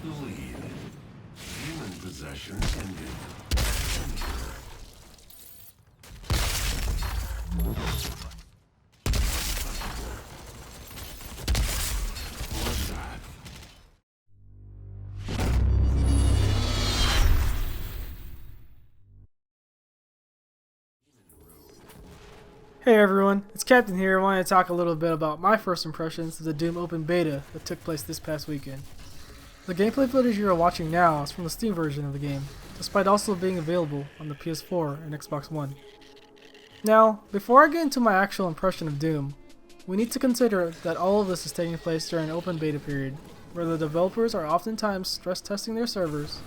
the lead. Demon possession ended. Bloodbath. Hey everyone, it's Captain here. I wanted to talk a little bit about my first impressions of the Doom Open Beta that took place this past weekend. The gameplay footage you are watching now is from the Steam version of the game, despite also being available on the PS4 and Xbox One. Now, before I get into my actual impression of Doom, we need to consider that all of this is taking place during an open beta period, where the developers are oftentimes stress testing their servers,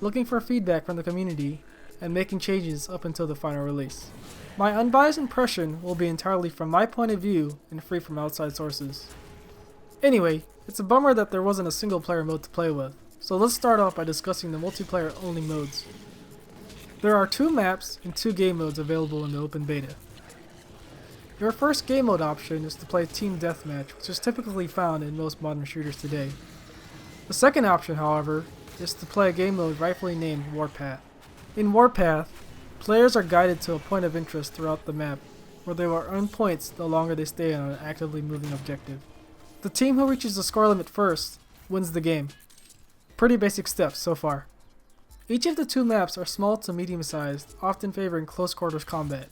looking for feedback from the community, and making changes up until the final release. My unbiased impression will be entirely from my point of view and free from outside sources. Anyway, it's a bummer that there wasn't a single player mode to play with, so let's start off by discussing the multiplayer only modes. There are 2 maps and 2 game modes available in the open beta. Your first game mode option is to play Team Deathmatch, which is typically found in most modern shooters today. The second option, however, is to play a game mode rightfully named Warpath. In Warpath, players are guided to a point of interest throughout the map, where they will earn points the longer they stay on an actively moving objective. The team who reaches the score limit first wins the game. Pretty basic steps so far. Each of the 2 maps are small to medium sized, often favoring close quarters combat.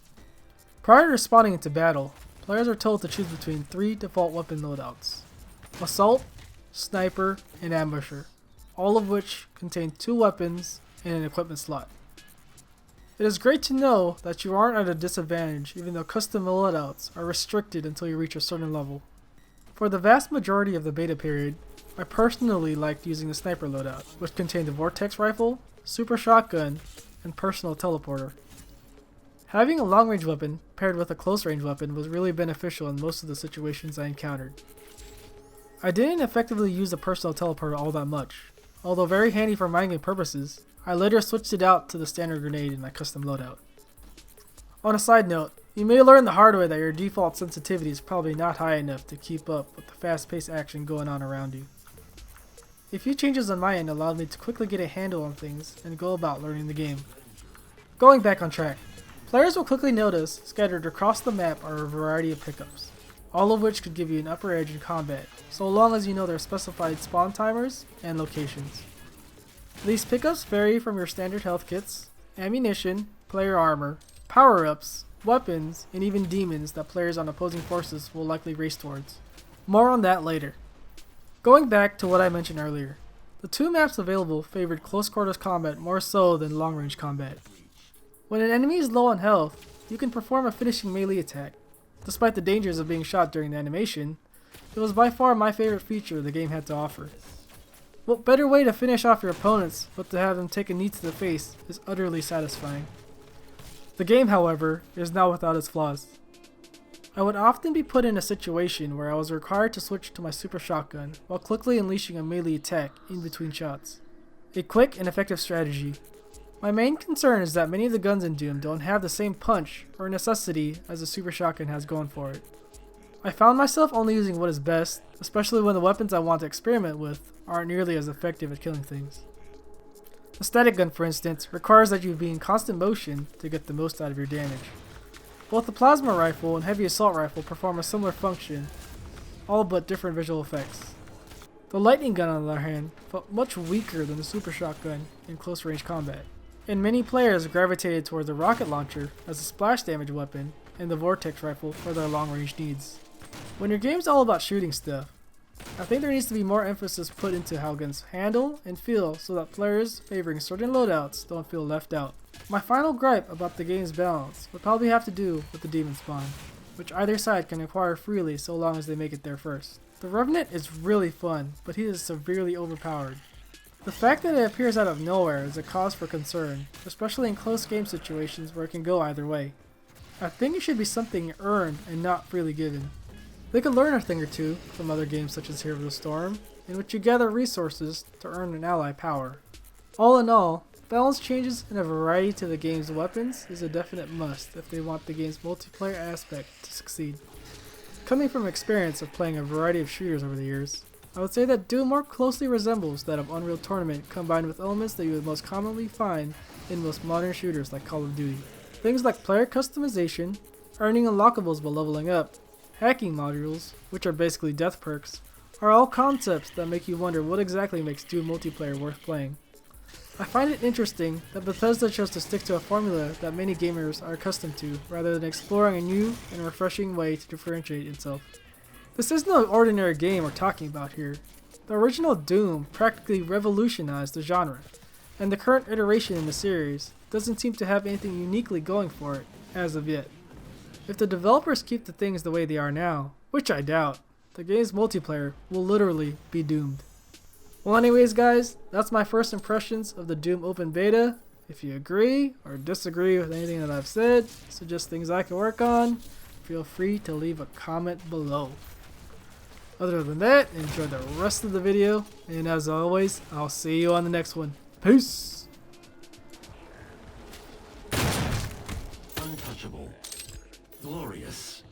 Prior to responding into battle, players are told to choose between 3 default weapon loadouts: Assault, Sniper, and Ambusher, all of which contain 2 weapons and an equipment slot. It is great to know that you aren't at a disadvantage even though custom loadouts are restricted until you reach a certain level. For the vast majority of the beta period, I personally liked using the Sniper loadout, which contained a Vortex Rifle, Super Shotgun, and Personal Teleporter. Having a long-range weapon paired with a close-range weapon was really beneficial in most of the situations I encountered. I didn't effectively use the Personal Teleporter all that much. Although very handy for mind game purposes, I later switched it out to the standard grenade in my custom loadout. On a side note, you may learn the hard way that your default sensitivity is probably not high enough to keep up with the fast-paced action going on around you. A few changes on my end allowed me to quickly get a handle on things and go about learning the game. Going back on track, players will quickly notice scattered across the map are a variety of pickups, all of which could give you an upper edge in combat, so long as you know their specified spawn timers and locations. These pickups vary from your standard health kits, ammunition, player armor, power-ups, weapons, and even demons that players on opposing forces will likely race towards. More on that later. Going back to what I mentioned earlier, the 2 maps available favored close quarters combat more so than long range combat. When an enemy is low on health, you can perform a finishing melee attack. Despite the dangers of being shot during the animation, it was by far my favorite feature the game had to offer. What better way to finish off your opponents but to have them take a knee to the face is utterly satisfying. The game, however, is not without its flaws. I would often be put in a situation where I was required to switch to my Super Shotgun while quickly unleashing a melee attack in between shots. A quick and effective strategy. My main concern is that many of the guns in Doom don't have the same punch or necessity as the Super Shotgun has going for it. I found myself only using what is best, especially when the weapons I want to experiment with aren't nearly as effective at killing things. The static gun, for instance, requires that you be in constant motion to get the most out of your damage. Both the plasma rifle and heavy assault rifle perform a similar function, all but different visual effects. The lightning gun, on the other hand, felt much weaker than the super shotgun in close range combat, and many players gravitated towards the rocket launcher as a splash damage weapon and the vortex rifle for their long range needs. When your game's all about shooting stuff, I think there needs to be more emphasis put into how guns handle and feel so that players favoring certain loadouts don't feel left out. My final gripe about the game's balance would probably have to do with the demon spawn, which either side can acquire freely so long as they make it there first. The Revenant is really fun, but he is severely overpowered. The fact that it appears out of nowhere is a cause for concern, especially in close game situations where it can go either way. I think it should be something earned and not freely given. They could learn a thing or two from other games such as Hero of the Storm, in which you gather resources to earn an ally power. All in all, balance changes and a variety to the game's weapons is a definite must if they want the game's multiplayer aspect to succeed. Coming from experience of playing a variety of shooters over the years, I would say that Doom more closely resembles that of Unreal Tournament combined with elements that you would most commonly find in most modern shooters like Call of Duty. Things like player customization, earning unlockables by leveling up, hacking modules, which are basically death perks, are all concepts that make you wonder what exactly makes Doom multiplayer worth playing. I find it interesting that Bethesda chose to stick to a formula that many gamers are accustomed to, rather than exploring a new and refreshing way to differentiate itself. This is no ordinary game we're talking about here. The original Doom practically revolutionized the genre, and the current iteration in the series doesn't seem to have anything uniquely going for it, as of yet. If the developers keep the things the way they are now, which I doubt, the game's multiplayer will literally be doomed. Well anyways guys, that's my first impressions of the Doom Open Beta. If you agree or disagree with anything that I've said, suggest things I can work on, feel free to leave a comment below. Other than that, enjoy the rest of the video, and as always, I'll see you on the next one. Peace! Untouchable. Glorious.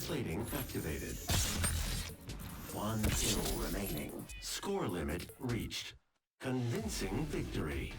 Translating activated. 1 kill remaining. Score limit reached. Convincing victory.